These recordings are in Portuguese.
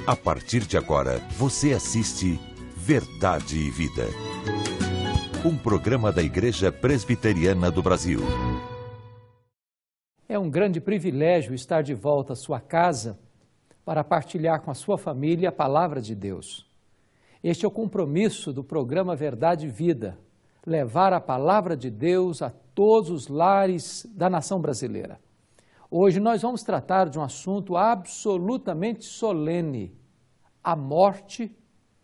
A partir de agora, você assiste Verdade e Vida. Um programa da Igreja Presbiteriana do Brasil. É um grande privilégio estar de volta à sua casa para partilhar com a sua família a palavra de Deus. Este é o compromisso do programa Verdade e Vida, levar a palavra de Deus a todos os lares da nação brasileira. Hoje nós vamos tratar de um assunto absolutamente solene, a morte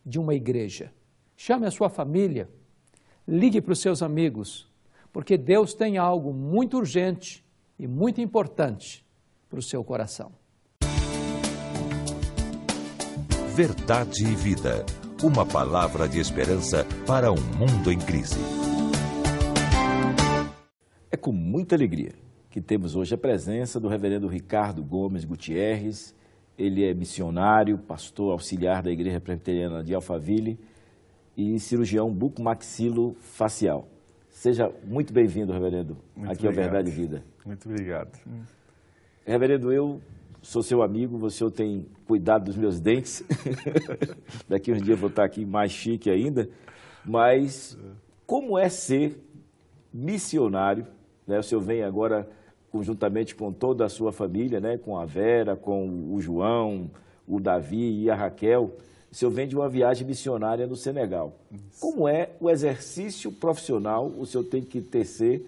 de uma igreja. Chame a sua família, ligue para os seus amigos, porque Deus tem algo muito urgente e muito importante para o seu coração. Verdade e Vida, uma palavra de esperança para um mundo em crise. É com muita alegria que temos hoje a presença do reverendo Ricardo Gomes Gutierrez. Ele é missionário, pastor auxiliar da Igreja Presbiteriana de Alphaville e cirurgião bucomaxilofacial. Seja muito bem-vindo, reverendo, aqui ao Verdade e Vida. Muito obrigado. Reverendo, eu sou seu amigo, você tem cuidado dos meus dentes. Daqui uns dias eu vou estar aqui mais chique ainda. Mas como é ser missionário, né? O senhor vem agora conjuntamente com toda a sua família, né? Com a Vera, com o João, o Davi e a Raquel. O senhor vem de uma viagem missionária no Senegal. Como é o exercício profissional? O senhor tem que tecer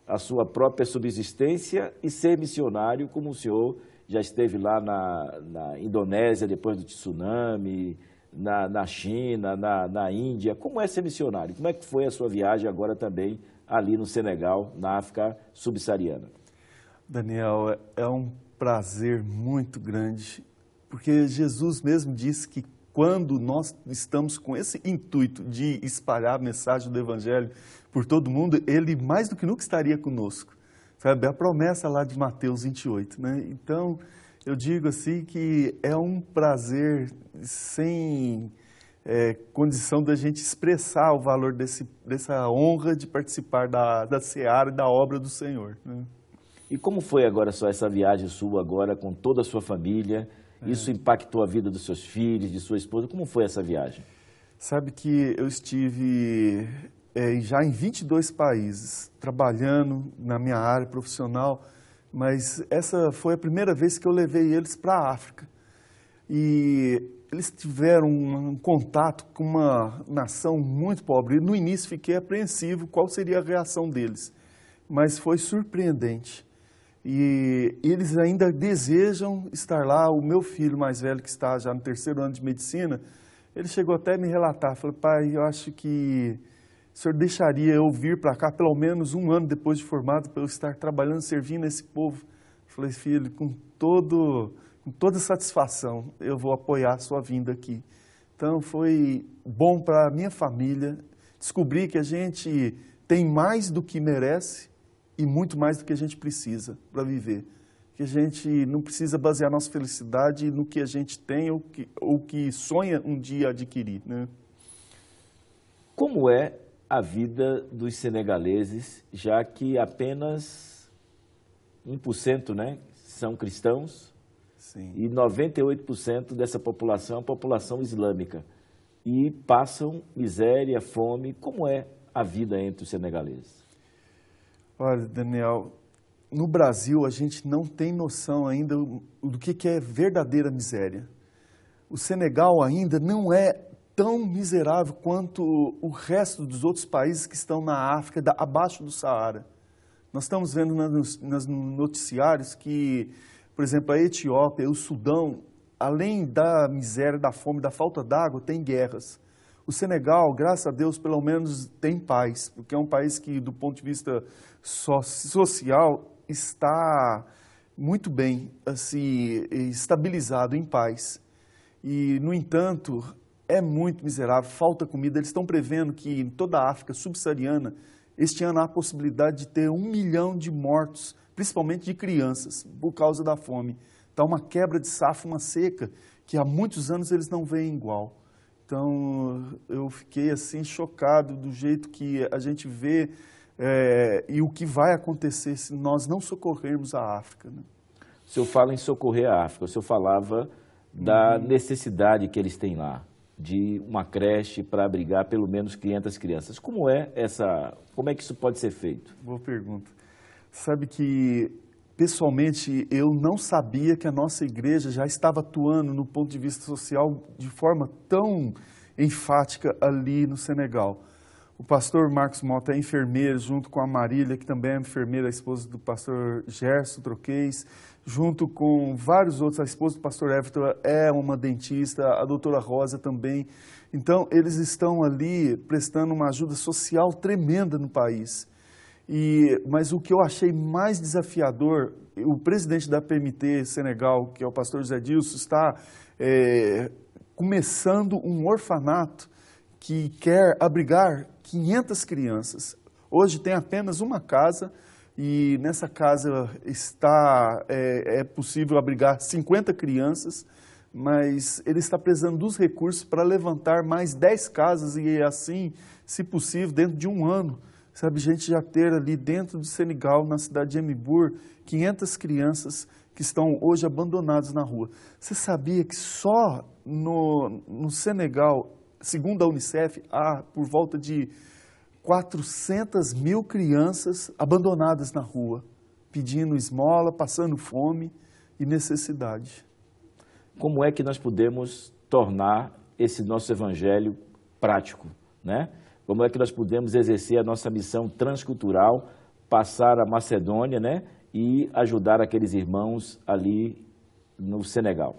a sua própria subsistência e ser missionário, como o senhor já esteve lá na Indonésia depois do tsunami, na China, na Índia. Como é ser missionário? Como é que foi a sua viagem agora também ali no Senegal, na África subsaariana? Daniel, é um prazer muito grande, porque Jesus mesmo disse que quando nós estamos com esse intuito de espalhar a mensagem do Evangelho por todo mundo, Ele mais do que nunca estaria conosco. Sabe? A promessa lá de Mateus 28, né? Então, eu digo assim que é um prazer sem condição da gente expressar o valor dessa honra de participar da seara e da obra do Senhor, né? E como foi agora só essa viagem sua agora com toda a sua família? Isso impactou a vida dos seus filhos, de sua esposa? Como foi essa viagem? Sabe que eu estive já em 22 países, trabalhando na minha área profissional, mas essa foi a primeira vez que eu levei eles para a África. E eles tiveram um contato com uma nação muito pobre. No início fiquei apreensivo qual seria a reação deles, mas foi surpreendente. E eles ainda desejam estar lá. O meu filho mais velho, que está já no 3º ano de medicina, ele chegou até a me relatar, falou: pai, eu acho que o senhor deixaria eu vir para cá pelo menos um ano depois de formado para eu estar trabalhando, servindo esse povo? Eu falei: filho, com toda satisfação eu vou apoiar a sua vinda aqui. Então foi bom para a minha família descobrir que a gente tem mais do que merece e muito mais do que a gente precisa para viver. Que a gente não precisa basear nossa felicidade no que a gente tem ou que sonha um dia adquirir, né? Como é a vida dos senegaleses, já que apenas 1%, né, são cristãos? Sim. E 98% dessa população é a população islâmica. E passam miséria, fome. Como é a vida entre os senegaleses? Olha, Daniel, no Brasil a gente não tem noção ainda do que é verdadeira miséria. O Senegal ainda não é tão miserável quanto o resto dos outros países que estão na África, abaixo do Saara. Nós estamos vendo nos noticiários que, por exemplo, a Etiópia, o Sudão, além da miséria, da fome, da falta d'água, tem guerras. O Senegal, graças a Deus, pelo menos tem paz, porque é um país que, do ponto de vista social, está muito bem, assim, estabilizado, em paz. E, no entanto, é muito miserável, falta comida. Eles estão prevendo que em toda a África subsaariana, este ano há a possibilidade de ter 1 milhão de mortos, principalmente de crianças, por causa da fome. Está uma quebra de safra, uma seca, que há muitos anos eles não veem igual. Então, eu fiquei assim chocado do jeito que a gente vê e o que vai acontecer se nós não socorrermos a África, né? O senhor fala em socorrer a África, o senhor falava da necessidade que eles têm lá de uma creche para abrigar pelo menos 500 crianças. Como é que isso pode ser feito? Boa pergunta. Sabe que, pessoalmente, eu não sabia que a nossa igreja já estava atuando no ponto de vista social de forma tão enfática ali no Senegal. O pastor Marcos Mota é enfermeiro, junto com a Marília, que também é enfermeira, a esposa do pastor Gerson Troquês, junto com vários outros, a esposa do pastor Everton é uma dentista, a doutora Rosa também. Então, eles estão ali prestando uma ajuda social tremenda no país. Mas o que eu achei mais desafiador, o presidente da PMT Senegal, que é o pastor José Dilson, está começando um orfanato que quer abrigar 500 crianças. Hoje tem apenas uma casa e nessa casa é possível abrigar 50 crianças, mas ele está precisando dos recursos para levantar mais 10 casas e assim, se possível, dentro de um ano, sabe, gente já ter ali dentro do Senegal, na cidade de Emibur, 500 crianças que estão hoje abandonadas na rua. Você sabia que só no Senegal, segundo a Unicef, há por volta de 400 mil crianças abandonadas na rua, pedindo esmola, passando fome e necessidade. Como é que nós podemos tornar esse nosso evangelho prático, né? Como é que nós podemos exercer a nossa missão transcultural, passar a Macedônia, né? E ajudar aqueles irmãos ali no Senegal?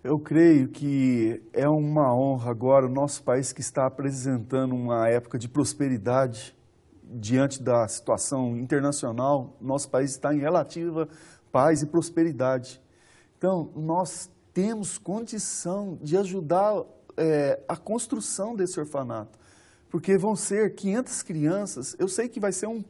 Eu creio que é uma honra agora o nosso país que está apresentando uma época de prosperidade diante da situação internacional. Nosso país está em relativa paz e prosperidade. Então, nós temos condição de ajudar a construção desse orfanato, porque vão ser 500 crianças. Eu sei que vai ser um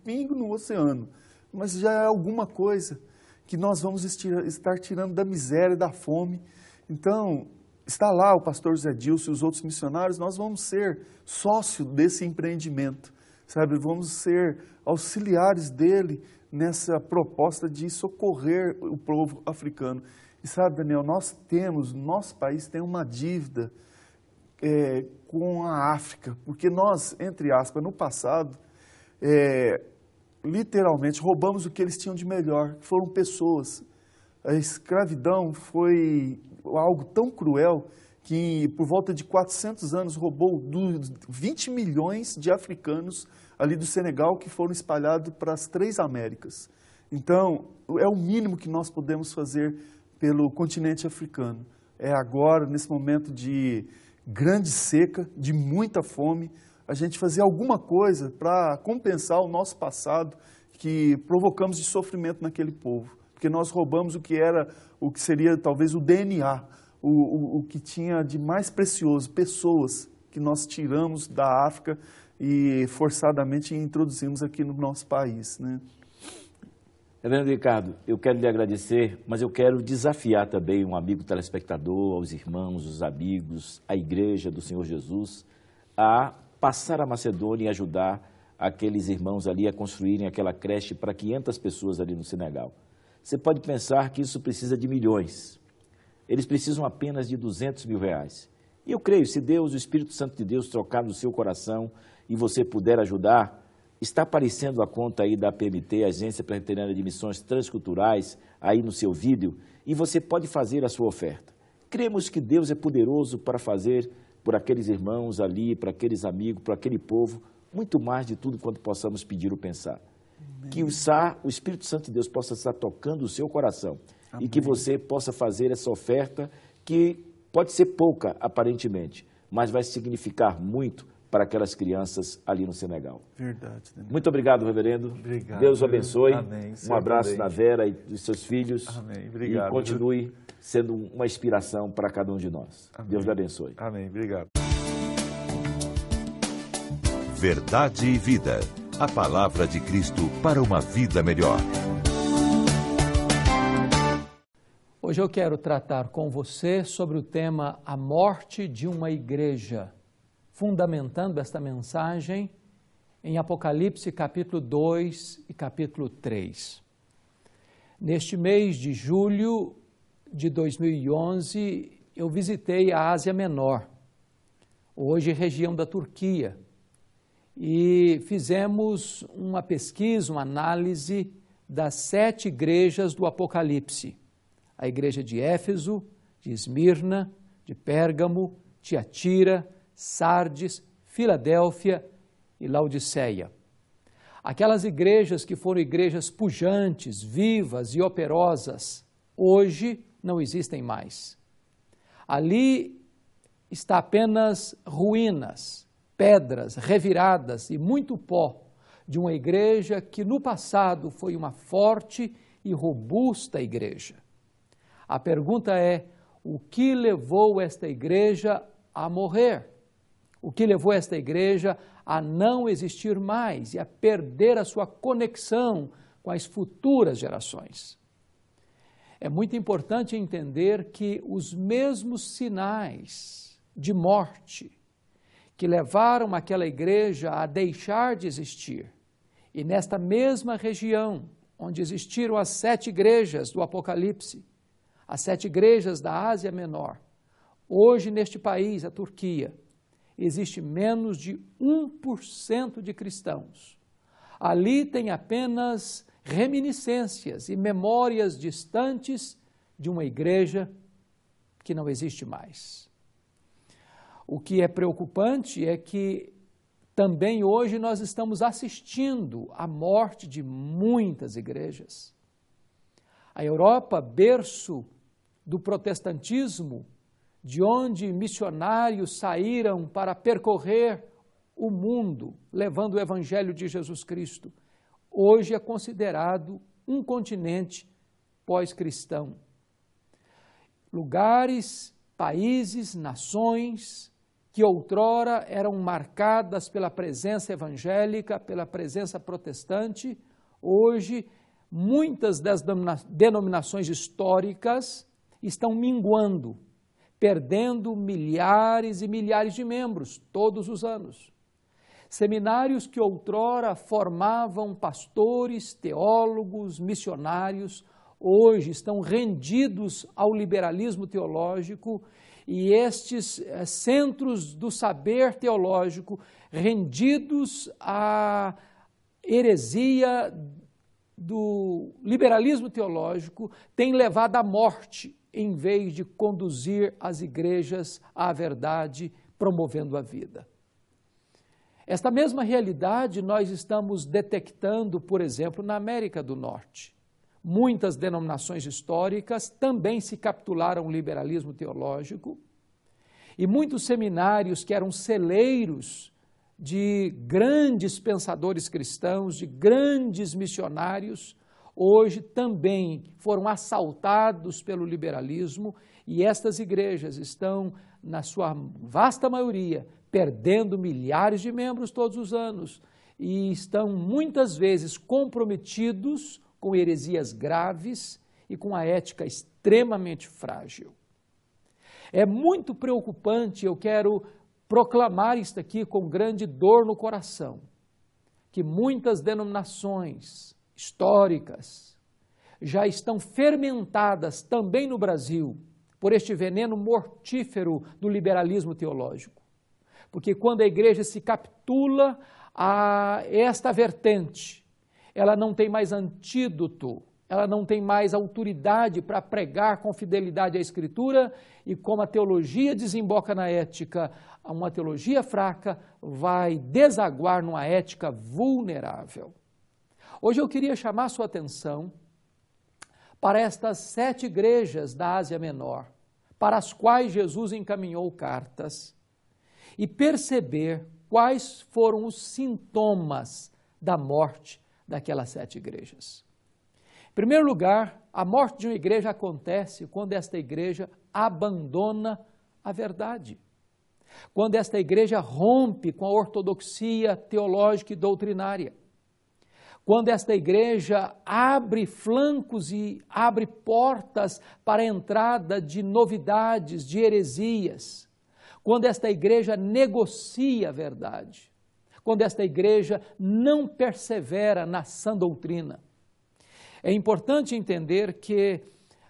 pingo no oceano, mas já é alguma coisa que nós vamos estar tirando da miséria, da fome. Então, está lá o pastor Zé Dilson e os outros missionários, nós vamos ser sócio desse empreendimento, sabe? Vamos ser auxiliares dele nessa proposta de socorrer o povo africano. E sabe, Daniel, nosso país tem uma dívida com a África, porque nós, entre aspas, no passado, literalmente roubamos o que eles tinham de melhor, que foram pessoas. A escravidão foi algo tão cruel que, por volta de 400 anos, roubou 20 milhões de africanos ali do Senegal que foram espalhados para as 3 Américas. Então, é o mínimo que nós podemos fazer pelo continente africano. É agora, nesse momento de grande seca, de muita fome, a gente fazer alguma coisa para compensar o nosso passado que provocamos de sofrimento naquele povo. Porque nós roubamos o que seria talvez o DNA, o que tinha de mais precioso, pessoas que nós tiramos da África e forçadamente introduzimos aqui no nosso país, né? Reverendo Ricardo, eu quero lhe agradecer, mas eu quero desafiar também um amigo telespectador, aos irmãos, os amigos, a igreja do Senhor Jesus, a passar a Macedônia e ajudar aqueles irmãos ali a construírem aquela creche para 500 pessoas ali no Senegal. Você pode pensar que isso precisa de milhões. Eles precisam apenas de 200 mil reais. E eu creio, se Deus, o Espírito Santo de Deus, trocar no seu coração e você puder ajudar, está aparecendo a conta aí da PMT, Agência Presbiteriana de Missões Transculturais, aí no seu vídeo, e você pode fazer a sua oferta. Cremos que Deus é poderoso para fazer por aqueles irmãos ali, para aqueles amigos, para aquele povo, muito mais de tudo quanto possamos pedir ou pensar. Amém. Que o Espírito Santo de Deus possa estar tocando o seu coração. Amém. E que você possa fazer essa oferta que pode ser pouca, aparentemente, mas vai significar muito para aquelas crianças ali no Senegal. Verdade. Daniel. Muito obrigado, reverendo. Obrigado. Deus o abençoe. Amém. Um abraço na Vera e dos seus filhos. Amém. Obrigado. E continue sendo uma inspiração para cada um de nós. Amém. Deus lhe abençoe. Amém. Obrigado. Verdade e vida. A palavra de Cristo para uma vida melhor. Hoje eu quero tratar com você sobre o tema A Morte de uma Igreja, fundamentando esta mensagem em Apocalipse capítulo 2 e capítulo 3. Neste mês de julho de 2011, eu visitei a Ásia Menor, hoje região da Turquia, e fizemos uma pesquisa, uma análise das 7 igrejas do Apocalipse. A igreja de Éfeso, de Esmirna, de Pérgamo, Tiatira, Sardes, Filadélfia e Laodiceia. Aquelas igrejas que foram igrejas pujantes, vivas e operosas, hoje não existem mais. Ali está apenas ruínas, pedras reviradas e muito pó de uma igreja que no passado foi uma forte e robusta igreja. A pergunta é, o que levou esta igreja a morrer? O que levou esta igreja a não existir mais e a perder a sua conexão com as futuras gerações? É muito importante entender que os mesmos sinais de morte que levaram aquela igreja a deixar de existir, e nesta mesma região onde existiram as 7 igrejas do Apocalipse, as 7 igrejas da Ásia Menor, hoje neste país, a Turquia, existe menos de 1% de cristãos. Ali tem apenas reminiscências e memórias distantes de uma igreja que não existe mais. O que é preocupante é que também hoje nós estamos assistindo à morte de muitas igrejas. A Europa, berço do protestantismo, de onde missionários saíram para percorrer o mundo, levando o Evangelho de Jesus Cristo, hoje é considerado um continente pós-cristão. Lugares, países, nações que outrora eram marcadas pela presença evangélica, pela presença protestante, hoje muitas das denominações históricas estão minguando, perdendo milhares e milhares de membros todos os anos. Seminários que outrora formavam pastores, teólogos, missionários, hoje estão rendidos ao liberalismo teológico e estes centros do saber teológico rendidos à heresia do liberalismo teológico têm levado à morte em vez de conduzir as igrejas à verdade, promovendo a vida. Esta mesma realidade nós estamos detectando, por exemplo, na América do Norte. Muitas denominações históricas também se capitularam ao liberalismo teológico e muitos seminários que eram celeiros de grandes pensadores cristãos, de grandes missionários, hoje também foram assaltados pelo liberalismo e estas igrejas estão, na sua vasta maioria, perdendo milhares de membros todos os anos e estão muitas vezes comprometidos com heresias graves e com a ética extremamente frágil. É muito preocupante, eu quero proclamar isto aqui com grande dor no coração, que muitas denominações históricas já estão fermentadas também no Brasil por este veneno mortífero do liberalismo teológico. Porque quando a igreja se capitula a esta vertente, ela não tem mais antídoto, ela não tem mais autoridade para pregar com fidelidade à Escritura e como a teologia desemboca na ética, uma teologia fraca vai desaguar numa ética vulnerável. Hoje eu queria chamar a sua atenção para estas 7 igrejas da Ásia Menor, para as quais Jesus encaminhou cartas, e perceber quais foram os sintomas da morte daquelas 7 igrejas. Em primeiro lugar, a morte de uma igreja acontece quando esta igreja abandona a verdade. Quando esta igreja rompe com a ortodoxia teológica e doutrinária. Quando esta igreja abre flancos e abre portas para a entrada de novidades, de heresias. Quando esta igreja negocia a verdade. Quando esta igreja não persevera na sã doutrina. É importante entender que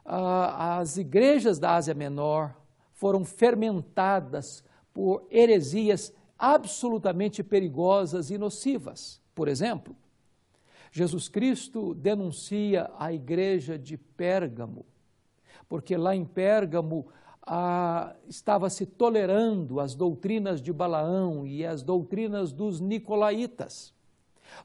as igrejas da Ásia Menor foram fermentadas por heresias absolutamente perigosas e nocivas. Por exemplo, Jesus Cristo denuncia a igreja de Pérgamo, porque lá em Pérgamo estava se tolerando as doutrinas de Balaão e as doutrinas dos nicolaítas,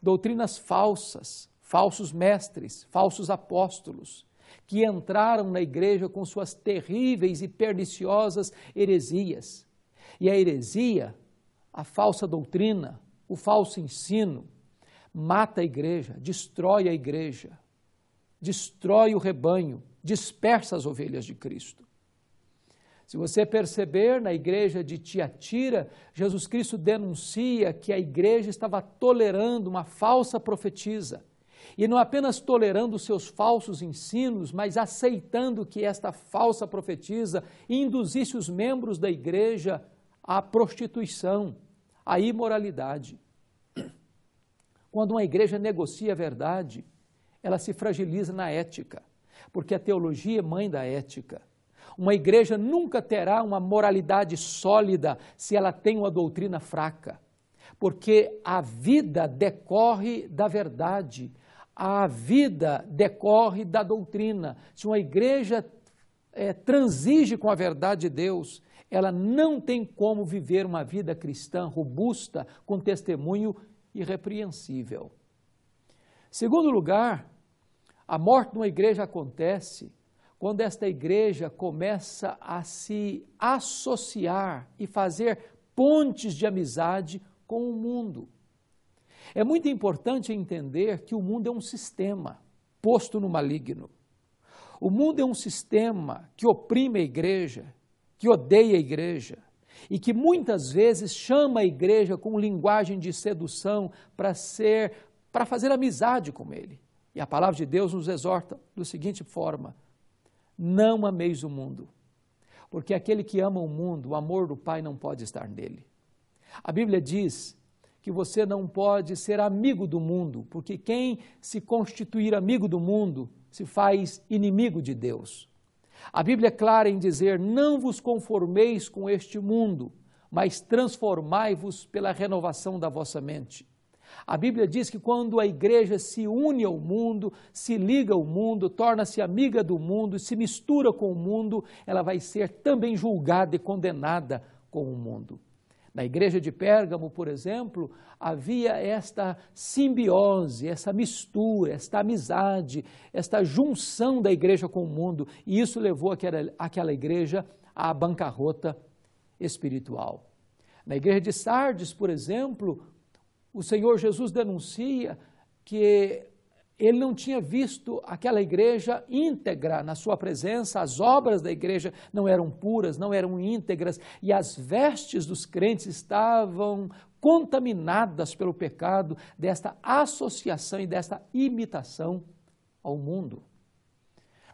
doutrinas falsas, falsos mestres, falsos apóstolos, que entraram na igreja com suas terríveis e perniciosas heresias. E a heresia, a falsa doutrina, o falso ensino, mata a igreja, destrói o rebanho, dispersa as ovelhas de Cristo. Se você perceber, na igreja de Tiatira, Jesus Cristo denuncia que a igreja estava tolerando uma falsa profetisa. E não apenas tolerando os seus falsos ensinos, mas aceitando que esta falsa profetisa induzisse os membros da igreja à prostituição, à imoralidade. Quando uma igreja negocia a verdade, ela se fragiliza na ética, porque a teologia é mãe da ética. Uma igreja nunca terá uma moralidade sólida se ela tem uma doutrina fraca, porque a vida decorre da verdade, a vida decorre da doutrina. Se uma igreja transige com a verdade de Deus, ela não tem como viver uma vida cristã robusta, com testemunho irrepreensível. Segundo lugar, a morte de uma igreja acontece quando esta igreja começa a se associar e fazer pontes de amizade com o mundo. É muito importante entender que o mundo é um sistema posto no maligno. O mundo é um sistema que oprime a igreja, que odeia a igreja e que muitas vezes chama a igreja com linguagem de sedução para fazer amizade com ele. E a palavra de Deus nos exorta da seguinte forma: não ameis o mundo, porque aquele que ama o mundo, o amor do Pai não pode estar nele. A Bíblia diz que você não pode ser amigo do mundo, porque quem se constituir amigo do mundo se faz inimigo de Deus. A Bíblia é clara em dizer: não vos conformeis com este mundo, mas transformai-vos pela renovação da vossa mente. A Bíblia diz que quando a igreja se une ao mundo, se liga ao mundo, torna-se amiga do mundo, se mistura com o mundo, ela vai ser também julgada e condenada com o mundo. Na igreja de Pérgamo, por exemplo, havia esta simbiose, essa mistura, esta amizade, esta junção da igreja com o mundo, e isso levou aquela igreja à bancarrota espiritual. Na igreja de Sardes, por exemplo, o Senhor Jesus denuncia que ele não tinha visto aquela igreja íntegra na sua presença, as obras da igreja não eram puras, não eram íntegras, e as vestes dos crentes estavam contaminadas pelo pecado desta associação e desta imitação ao mundo.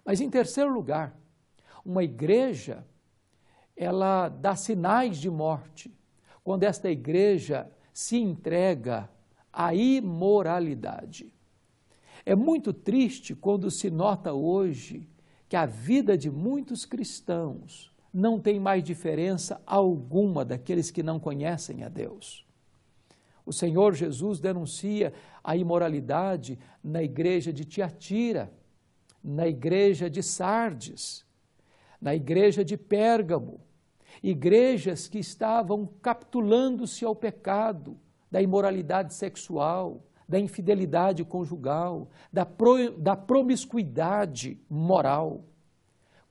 Mas em terceiro lugar, uma igreja, ela dá sinais de morte quando esta igreja se entrega à imoralidade. É muito triste quando se nota hoje que a vida de muitos cristãos não tem mais diferença alguma daqueles que não conhecem a Deus. O Senhor Jesus denuncia a imoralidade na igreja de Tiatira, na igreja de Sardes, na igreja de Pérgamo, igrejas que estavam capitulando-se ao pecado da imoralidade sexual, da infidelidade conjugal, da promiscuidade moral.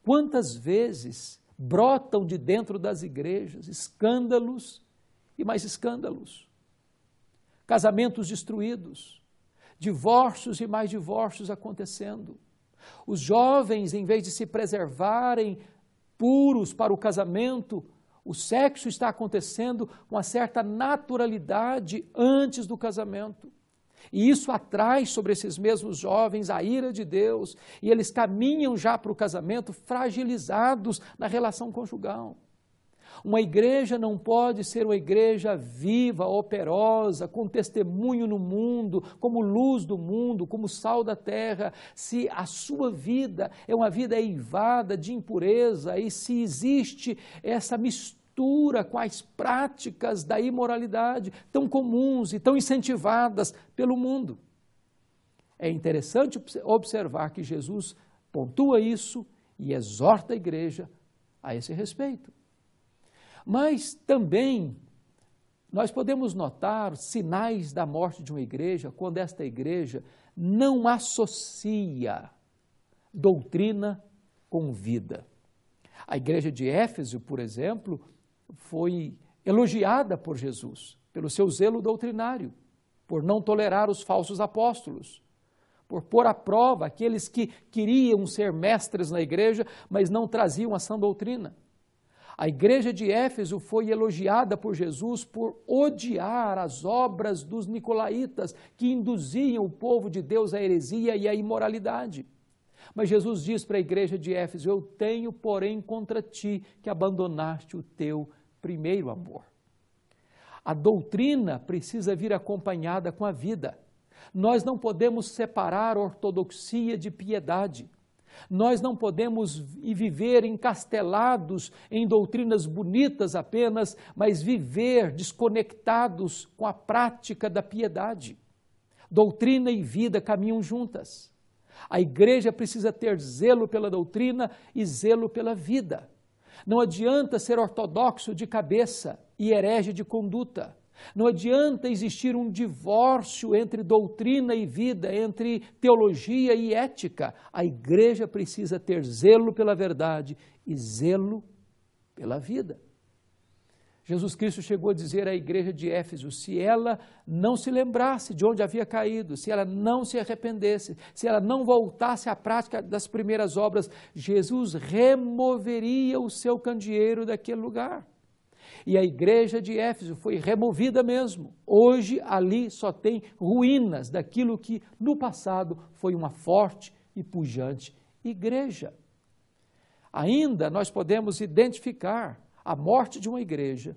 Quantas vezes brotam de dentro das igrejas escândalos e mais escândalos, casamentos destruídos, divórcios e mais divórcios acontecendo. Os jovens, em vez de se preservarem puros para o casamento, o sexo está acontecendo com uma certa naturalidade antes do casamento. E isso atrai sobre esses mesmos jovens a ira de Deus, e eles caminham já para o casamento fragilizados na relação conjugal. Uma igreja não pode ser uma igreja viva, operosa, com testemunho no mundo, como luz do mundo, como sal da terra, se a sua vida é uma vida eivada de impureza e se existe essa mistura com as práticas da imoralidade tão comuns e tão incentivadas pelo mundo. É interessante observar que Jesus pontua isso e exorta a igreja a esse respeito. Mas também nós podemos notar sinais da morte de uma igreja quando esta igreja não associa doutrina com vida. A igreja de Éfeso, por exemplo, foi elogiada por Jesus pelo seu zelo doutrinário, por não tolerar os falsos apóstolos, por pôr à prova aqueles que queriam ser mestres na igreja, mas não traziam a sã doutrina. A igreja de Éfeso foi elogiada por Jesus por odiar as obras dos nicolaítas que induziam o povo de Deus à heresia e à imoralidade. Mas Jesus diz para a igreja de Éfeso: eu tenho, porém, contra ti que abandonaste o teu primeiro amor. A doutrina precisa vir acompanhada com a vida. Nós não podemos separar ortodoxia de piedade. Nós não podemos viver encastelados em doutrinas bonitas apenas, mas viver desconectados com a prática da piedade. Doutrina e vida caminham juntas. A igreja precisa ter zelo pela doutrina e zelo pela vida. Não adianta ser ortodoxo de cabeça e herege de conduta. Não adianta existir um divórcio entre doutrina e vida, entre teologia e ética. A igreja precisa ter zelo pela verdade e zelo pela vida. Jesus Cristo chegou a dizer à igreja de Éfeso, se ela não se lembrasse de onde havia caído, se ela não se arrependesse, se ela não voltasse à prática das primeiras obras, Jesus removeria o seu candeeiro daquele lugar. E a igreja de Éfeso foi removida mesmo. Hoje ali só tem ruínas daquilo que no passado foi uma forte e pujante igreja. Ainda nós podemos identificar a morte de uma igreja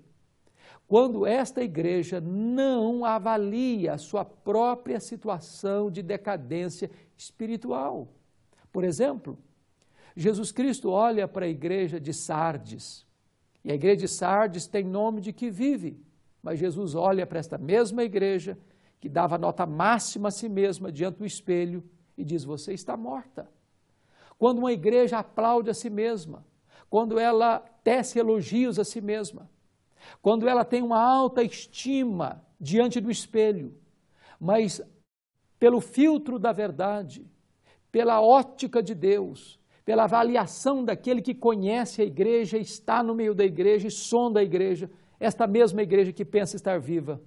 quando esta igreja não avalia a sua própria situação de decadência espiritual. Por exemplo, Jesus Cristo olha para a igreja de Sardes. E a igreja de Sardes tem nome de que vive, mas Jesus olha para esta mesma igreja, que dava nota máxima a si mesma diante do espelho, e diz, você está morta. Quando uma igreja aplaude a si mesma, quando ela tece elogios a si mesma, quando ela tem uma alta estima diante do espelho, mas pelo filtro da verdade, pela ótica de Deus, pela avaliação daquele que conhece a igreja, está no meio da igreja e sonda a igreja, esta mesma igreja que pensa estar viva,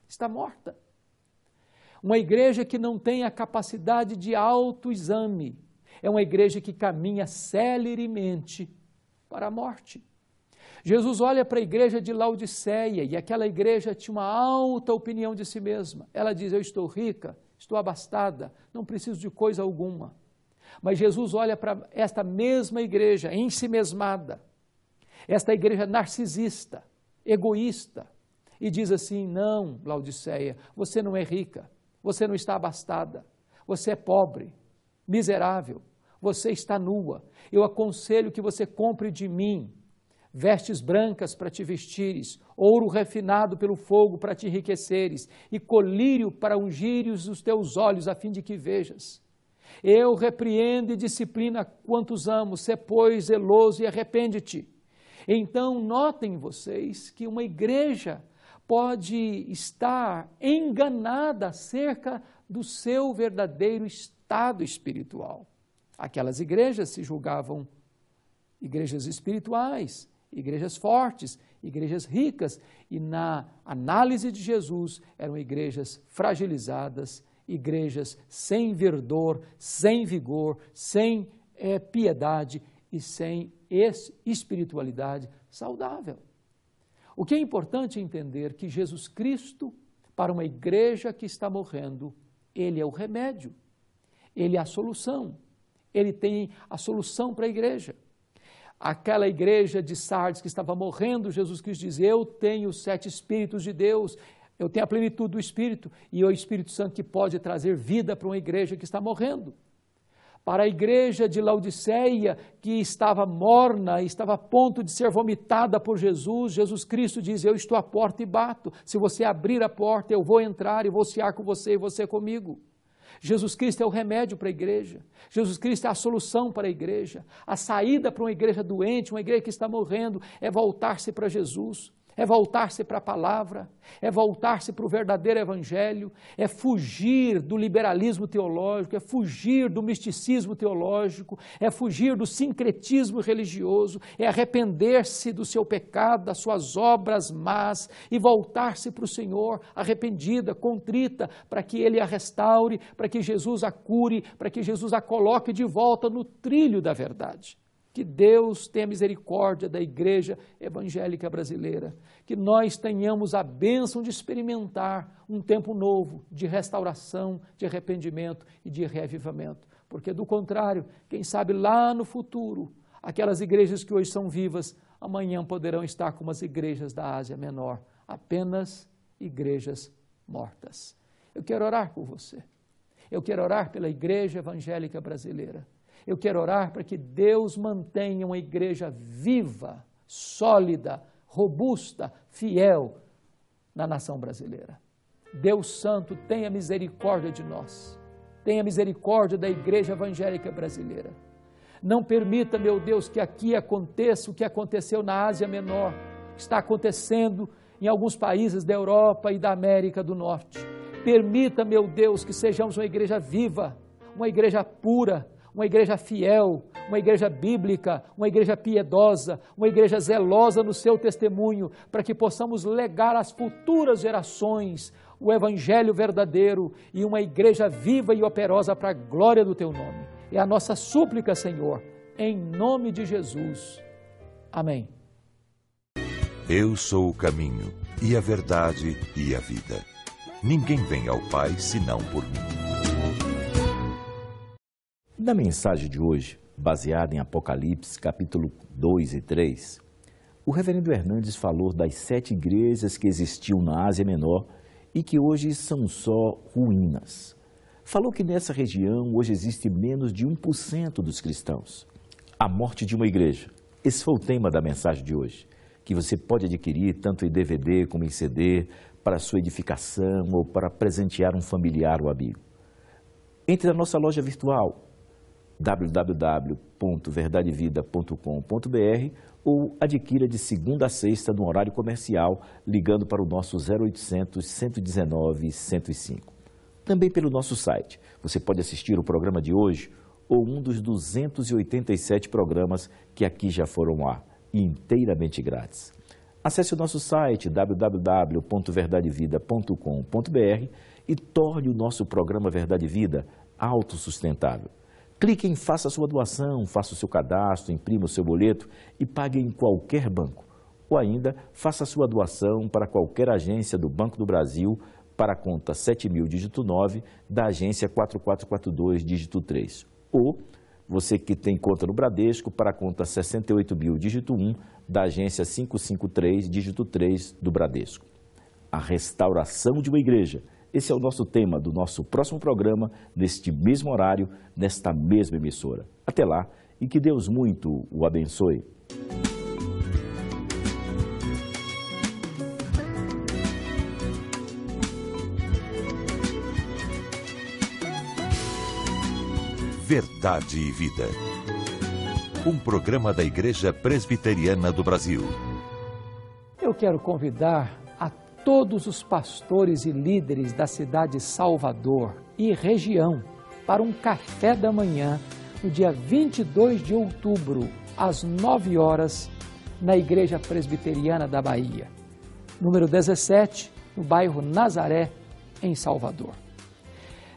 está morta. Uma igreja que não tem a capacidade de autoexame, é uma igreja que caminha celeremente para a morte. Jesus olha para a igreja de Laodiceia e aquela igreja tinha uma alta opinião de si mesma. Ela diz, eu estou rica, estou abastada, não preciso de coisa alguma. Mas Jesus olha para esta mesma igreja ensimesmada, esta igreja narcisista, egoísta, e diz assim, não, Laodiceia, você não é rica, você não está abastada, você é pobre, miserável, você está nua. Eu aconselho que você compre de mim vestes brancas para te vestires, ouro refinado pelo fogo para te enriqueceres, e colírio para ungires os teus olhos, a fim de que vejas. Eu repreendo e disciplina quantos amo, sê pois zeloso e arrepende-te. Então, notem vocês que uma igreja pode estar enganada acerca do seu verdadeiro estado espiritual. Aquelas igrejas se julgavam igrejas espirituais, igrejas fortes, igrejas ricas, e na análise de Jesus eram igrejas fragilizadas, igrejas sem verdor, sem vigor, sem piedade e sem espiritualidade saudável. O que é importante entender que Jesus Cristo, para uma igreja que está morrendo, Ele é o remédio, Ele é a solução, Ele tem a solução para a igreja. Aquela igreja de Sardes que estava morrendo, Jesus Cristo diz, eu tenho os 7 Espíritos de Deus, eu tenho a plenitude do Espírito e é o Espírito Santo que pode trazer vida para uma igreja que está morrendo. Para a igreja de Laodiceia, que estava morna, estava a ponto de ser vomitada por Jesus, Jesus Cristo diz, eu estou à porta e bato, se você abrir a porta eu vou entrar e vou cear com você e você comigo. Jesus Cristo é o remédio para a igreja, Jesus Cristo é a solução para a igreja, a saída para uma igreja doente, uma igreja que está morrendo, é voltar-se para Jesus, é voltar-se para a palavra, é voltar-se para o verdadeiro evangelho, é fugir do liberalismo teológico, é fugir do misticismo teológico, é fugir do sincretismo religioso, é arrepender-se do seu pecado, das suas obras más e voltar-se para o Senhor arrependida, contrita, para que Ele a restaure, para que Jesus a cure, para que Jesus a coloque de volta no trilho da verdade. Que Deus tenha misericórdia da igreja evangélica brasileira, que nós tenhamos a bênção de experimentar um tempo novo de restauração, de arrependimento e de reavivamento, porque do contrário, quem sabe lá no futuro, aquelas igrejas que hoje são vivas, amanhã poderão estar como as igrejas da Ásia Menor, apenas igrejas mortas. Eu quero orar por você, eu quero orar pela igreja evangélica brasileira. Eu quero orar para que Deus mantenha uma igreja viva, sólida, robusta, fiel na nação brasileira. Deus Santo, tenha misericórdia de nós. Tenha misericórdia da igreja evangélica brasileira. Não permita, meu Deus, que aqui aconteça o que aconteceu na Ásia Menor, que está acontecendo em alguns países da Europa e da América do Norte. Permita, meu Deus, que sejamos uma igreja viva, uma igreja pura, uma igreja fiel, uma igreja bíblica, uma igreja piedosa, uma igreja zelosa no seu testemunho, para que possamos legar às futuras gerações o evangelho verdadeiro e uma igreja viva e operosa para a glória do teu nome. É a nossa súplica, Senhor, em nome de Jesus. Amém. Eu sou o caminho, e a verdade, e a vida. Ninguém vem ao Pai senão por mim. Na mensagem de hoje, baseada em Apocalipse, capítulo 2 e 3, o reverendo Hernandes falou das 7 igrejas que existiam na Ásia Menor e que hoje são só ruínas. Falou que nessa região hoje existe menos de 1% dos cristãos. A morte de uma igreja. Esse foi o tema da mensagem de hoje, que você pode adquirir tanto em DVD como em CD, para sua edificação ou para presentear um familiar ou amigo. Entre na nossa loja virtual, www.verdadevida.com.br ou adquira de segunda a sexta no horário comercial, ligando para o nosso 0800 119 105. Também pelo nosso site, você pode assistir o programa de hoje ou um dos 287 programas que aqui já foram ao ar, inteiramente grátis. Acesse o nosso site www.verdadevida.com.br e torne o nosso programa Verdade e Vida autossustentável. Clique em Faça a sua doação, faça o seu cadastro, imprima o seu boleto e pague em qualquer banco. Ou ainda, faça a sua doação para qualquer agência do Banco do Brasil para a conta 7.000, dígito 9, da agência 4442, dígito 3. Ou, você que tem conta no Bradesco, para a conta 68.000, dígito 1, da agência 553, dígito 3, do Bradesco. A restauração de uma igreja. Esse é o nosso tema do nosso próximo programa, neste mesmo horário, nesta mesma emissora. Até lá, e que Deus muito o abençoe. Verdade e Vida. Um programa da Igreja Presbiteriana do Brasil. Eu quero convidar a todos os pastores e líderes da cidade de Salvador e região para um café da manhã no dia 22 de outubro, às 9 horas, na Igreja Presbiteriana da Bahia, número 17, no bairro Nazaré, em Salvador.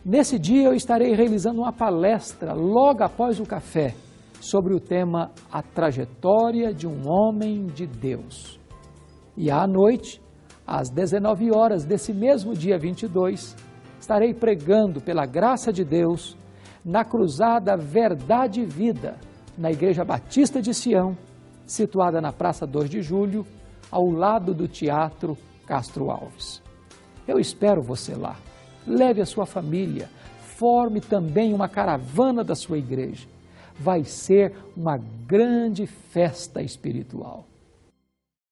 Nesse dia eu estarei realizando uma palestra logo após o café sobre o tema A Trajetória de um Homem de Deus. E à noite, às 19 horas desse mesmo dia 22, estarei pregando pela graça de Deus na cruzada Verdade e Vida, na Igreja Batista de Sião, situada na Praça 2 de Julho, ao lado do Teatro Castro Alves. Eu espero você lá. Leve a sua família, forme também uma caravana da sua igreja. Vai ser uma grande festa espiritual.